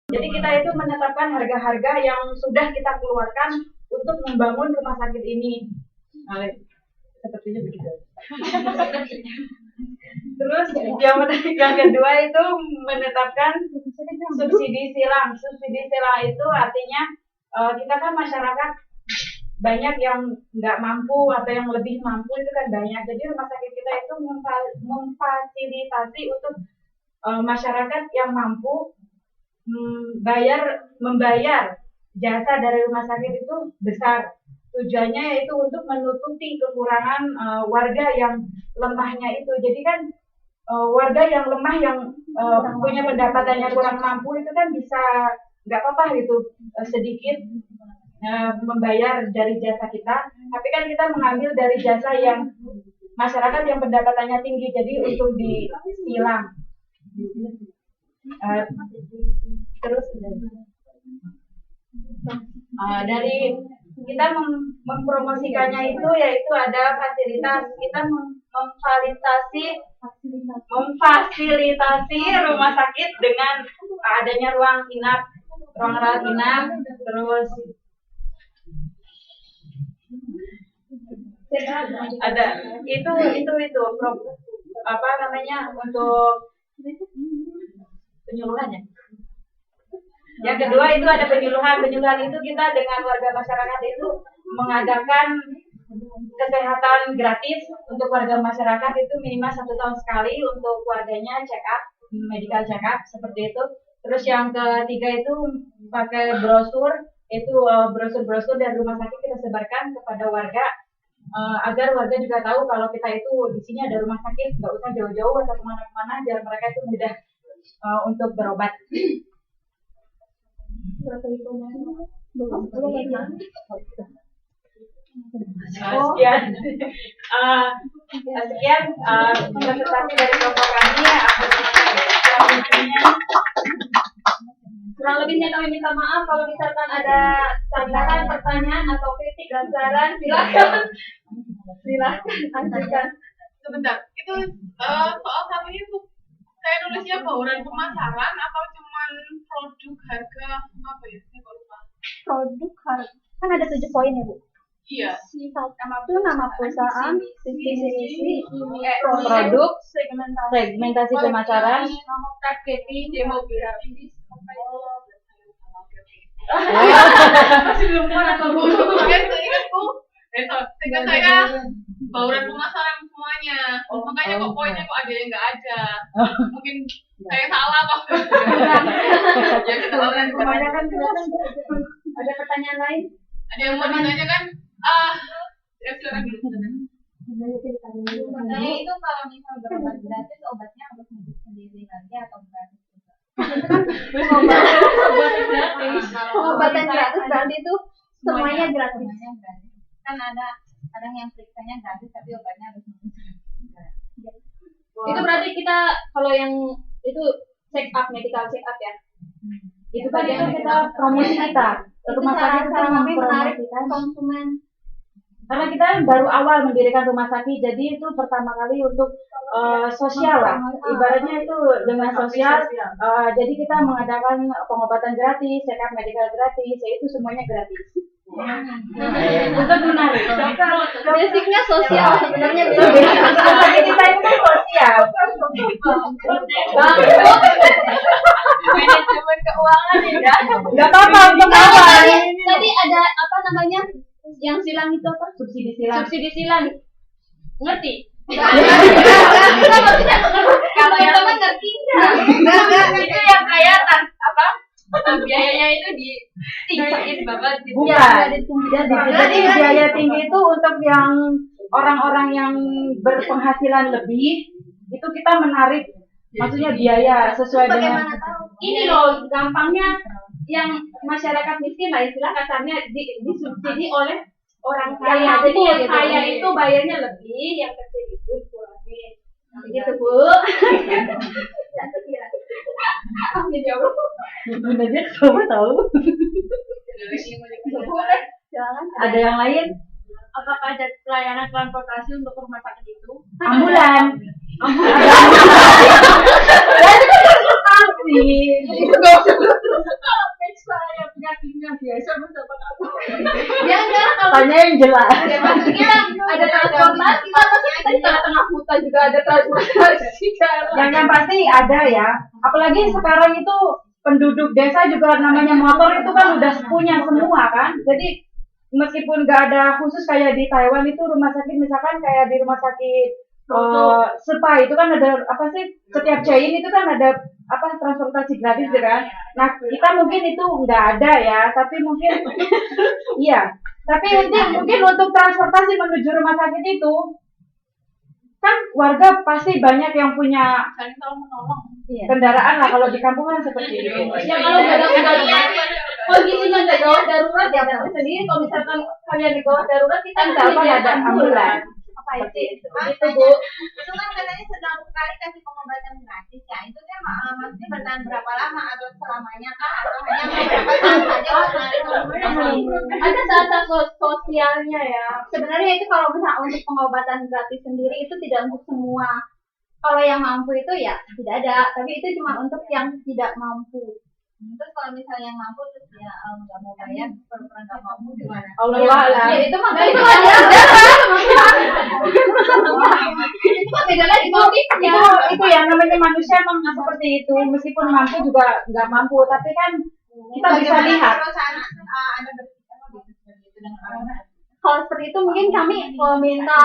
Jadi kita itu menetapkan harga-harga yang sudah kita keluarkan untuk membangun rumah sakit ini. Nah, sepertinya begitu. Terus yang kedua itu menetapkan subsidi silang. Subsidi silang itu artinya kita kan masyarakat banyak yang nggak mampu atau yang lebih mampu itu kan banyak. Jadi rumah sakit kita itu memfasilitasi untuk masyarakat yang mampu membayar jasa dari rumah sakit itu besar. Tujuannya yaitu untuk menutupi kekurangan warga yang lemahnya itu. Jadi kan warga yang lemah yang punya pendapatannya kurang mampu itu kan bisa nggak apa-apa gitu sedikit membayar dari jasa kita. Tapi kan kita mengambil dari jasa yang masyarakat yang pendapatannya tinggi, jadi untuk disilang. Terus dari kita mempromosikannya itu yaitu ada fasilitas. Kita memfasilitasi rumah sakit dengan adanya ruang rawat inap, terus ada itu apa namanya untuk penyuluhannya. Yang kedua itu ada penyuluhan itu kita dengan warga masyarakat itu mengadakan kesehatan gratis untuk warga masyarakat itu minimal 1 tahun sekali untuk warganya check up, medical check up seperti itu. Terus yang ketiga itu pakai brosur, itu brosur dari rumah sakit kita sebarkan kepada warga agar warga juga tahu kalau kita itu di sini ada rumah sakit, nggak usah jauh-jauh atau kemana-mana biar mereka itu mudah untuk berobat. Sekian presentasi dari kelompok kami. Kurang lebihnya kami minta maaf kalau misalkan ada saran, pertanyaan atau kritik dan saran, silakan ajukan. Sebentar, itu soal satu itu saya nulisnya bauran pemasaran atau cuman produk harga apa ya? Saya lupa. Produk harga kan ada 7 poin ya Bu. Iya. Itu nama perusahaan, visi misi, produk, segmentasi pemasaran, targeting, demografi. Masih belum atau Bu? Ingatku, sehingga saya bauran pemasaran semuanya. Makanya kok poinnya kok ada yang nggak ada. Mungkin saya salah Pak. Ya kita bauran kebanyakan ada pertanyaan lain? Ada yang mau ditanyakan? Ya silakan dulu. Saya itu kalau misal berobat gratis, obatnya harus ngurus sendiri lagi atau gratis? Pengobatan gratis berarti itu semuanya gratis. Kan ada yang periksanya gratis tapi obatnya harus ngurus. Itu berarti kita kalau yang itu check up, medical check up ya. Itu kan itu kita promosi kita. Rumah sakit kita mempromosikan konsumen. Karena kita baru awal mendirikan rumah sakit, jadi itu pertama kali untuk sosial lah. Ibaratnya itu dengan sosial, jadi kita mengadakan pengobatan gratis, check up medical gratis, itu semuanya gratis. Itu menarik. Basicnya sosial sebenarnya. Kita itu sosial. Manajemen keuangan ya. Gak apa-apa untuk apa. Tadi ada apa namanya? Yang silang itu apa? Subsidi silang. Subsidi silang. Ngerti? Kalau yang teman ngerti enggak? Itu yang kayak apa? Biayanya itu ditinggiin banget gitu. Bukan. Jadi biaya tinggi itu untuk yang orang-orang yang berpenghasilan lebih itu kita menarik. Maksudnya biaya sesuai dengan ini loh gampangnya yang masyarakat miskin lah istilah kasarnya disubsidi oleh orang kaya. Jadi yang kaya itu bayarnya lebih, yang kecil itu kurangin. Begitu Bu. Amin ya Allah. Sebenarnya kamu tahu. Ada yang lain? Apakah ada pelayanan transportasi untuk rumah sakit itu? Ambulan. Tanya yang jelas. Ya maksudnya ada transportasi lah, maksudnya kita di tengah-tengah hutan juga ada transportasi. Yang pasti ada ya. Apalagi sekarang itu penduduk desa juga namanya motor itu kan udah punya semua kan. Jadi meskipun nggak ada khusus kayak di Taiwan itu rumah sakit, misalkan kayak di rumah sakit Spa itu kan ada apa sih, setiap chain itu kan ada apa transportasi gratis kan. Nah kita mungkin itu nggak ada ya, tapi mungkin iya. Tapi mungkin untuk transportasi menuju rumah sakit itu kan warga pasti banyak yang punya saling tolong menolong. kendaraan lah, kalau di kampung kan seperti itu. Ya kalau nggak ada kendaraan, kondisinya nggak gawat darurat ya tapi sendiri. Kalau misalkan kalian di gawat darurat kita Kan dapat ada ambulan. Apa itu? Itu Bu. itu kan katanya sedang sekali kasih pengobatan gratis ya. Itu kan maksudnya bertahan berapa lama atau selamanya kah atau hanya beberapa saat saja Ada saat-saat sosialnya ya. Sebenarnya itu kalau misalnya untuk pengobatan gratis sendiri itu tidak untuk semua. Kalau yang mampu itu ya tidak ada, tapi itu cuma untuk yang tidak mampu. Terus kalau misalnya yang mampu terus ya nggak mau bayar pura-pura nggak mampu gimana? Allah Ya, alam. ya itu mah itu ada. Itu mah beda lagi motifnya. Itu ya namanya manusia emang seperti itu, meskipun mampu juga nggak mampu, tapi kan kita bisa lihat. Kalau saat ada berbicara gitu dengan orang. Kalau seperti itu mungkin kami minta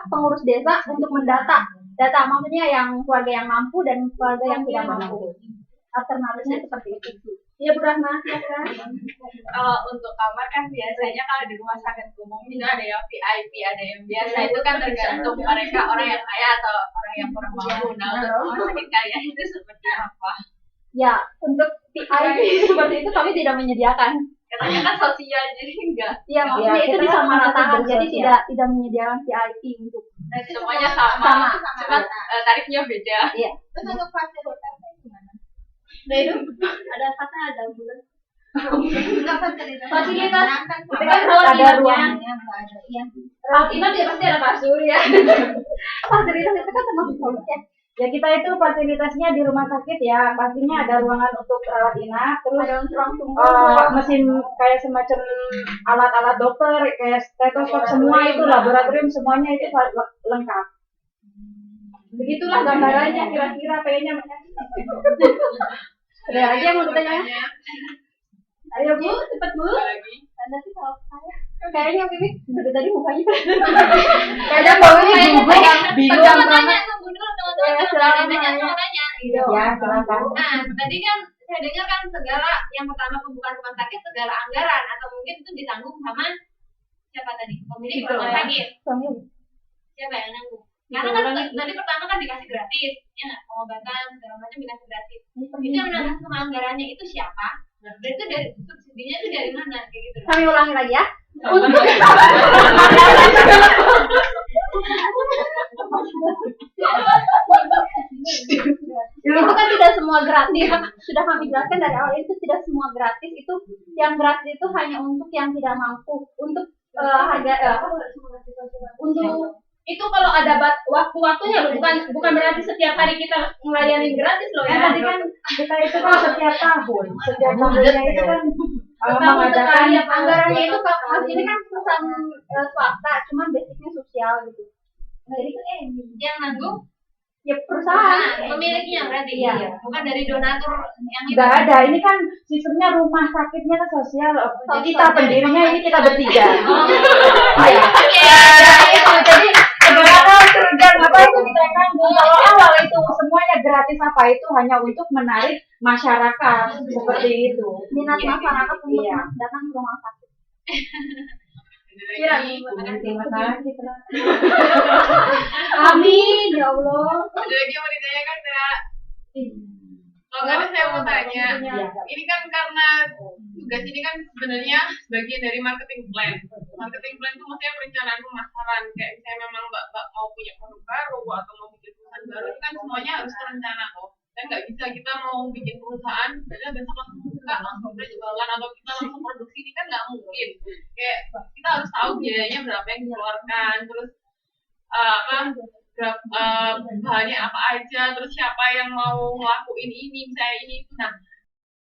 pengurus desa untuk mendata maksudnya yang keluarga yang mampu dan keluarga yang tidak mampu. Alternatifnya seperti itu. Iya Bu Rahma, ya kan? Kalau untuk kamar kan biasanya kalau di rumah sakit umum itu ada yang VIP, ada yang biasa. Itu kan tergantung mereka orang yang kaya atau orang yang kurang mampu. Nah untuk rumah sakit kaya itu seperti apa? Ya, untuk VIP seperti itu kami tidak menyediakan. Katanya kan sosial jadi enggak. Iya, maksudnya itu kita kan disamaratakan, masih jadi bersosial. tidak menyediakan VIP untuk Berarti Semuanya sama. cuma tarifnya beda. iya. Terus untuk fasilitasnya gimana? Nah itu ada bulan. Enggak fasilitas. Fasilitas. Kan Itu kan rawat Ada inapnya. ruangnya. enggak ada. Iya. Rawat inap ya pasti ada kasur ya. Fasilitas itu kan termasuk produk ya. Ya kita itu fasilitasnya di rumah sakit ya, pastinya ada ruangan untuk rawat inap, terus Ada ruang tunggu. mesin kayak semacam alat-alat dokter kayak stetoskop, semua itu laboratorium semuanya itu lengkap. Begitulah gambarannya kira-kira kayaknya. Ada lagi yang mau ditanya? Ayo Bu, cepat Bu. Lagi. Anda sih kalau saya kayaknya Wiwi dari tadi mukanya Kayaknya Mbak Wiwi bingung Tanya banget. tunggu dulu teman-teman. Ya, Silakan silakan. nanya. Ya silakan. Nah, tadi kan saya dengar kan segala yang pertama pembukaan rumah sakit segala anggaran atau mungkin itu ditanggung sama siapa tadi? Pemilik rumah sakit. suami. Siapa yang nanggung? Karena kan tadi pertama kan dikasih gratis, ya nggak? Pengobatan segala macam dikasih gratis. Itu yang menanggung sama anggarannya itu siapa? Dan itu dari subsidinya itu dari mana? Kayak gitu. Kami ulangi lagi ya. Itu kan tidak semua gratis. Sudah kami jelaskan dari awal itu tidak semua gratis. Itu yang gratis itu hanya untuk yang tidak mampu. Untuk untuk itu kalau ada waktu-waktunya loh, bukan berarti setiap hari kita melayani gratis loh ya. Tadi kan kita itu kan setiap tahunnya itu kan Tahun mengadakan sekali anggarannya itu kalau ini kan perusahaan swasta, cuman basicnya sosial gitu. Nah jadi kan Yang nanggung ya perusahaan. pemiliknya berarti. Iya. Bukan dari donatur yang itu. nggak ada, ini kan sistemnya rumah sakitnya kan sosial. Kita pendirinya ini kita bertiga. Iya. Jadi sebenarnya kerjaan apa itu kita yang nanggung. Kalau awal itu semuanya gratis apa itu hanya untuk menarik masyarakat seperti itu. Minat masyarakat untuk Iya. datang ke rumah sakit. Kira Terima kasih. Amin ya Allah. ada lagi yang mau ditanyakan Kak? Kalau nggak ada saya mau tanya. Ini kan karena tugas ini kan sebenarnya bagian dari marketing plan. Marketing plan itu maksudnya perencanaan pemasaran. Kayak misalnya memang mbak mau punya produk baru atau mau bikin perusahaan baru, itu kan semuanya harus terencana loh. Dan nggak bisa kita mau bikin perusahaan, padahal besok langsung buka, langsung jualan atau kita langsung produksi, ini kan nggak mungkin. Kayak kita harus tahu biayanya berapa yang dikeluarkan, terus bahannya apa aja, terus siapa yang mau ngelakuin ini, misalnya ini itu. Nah,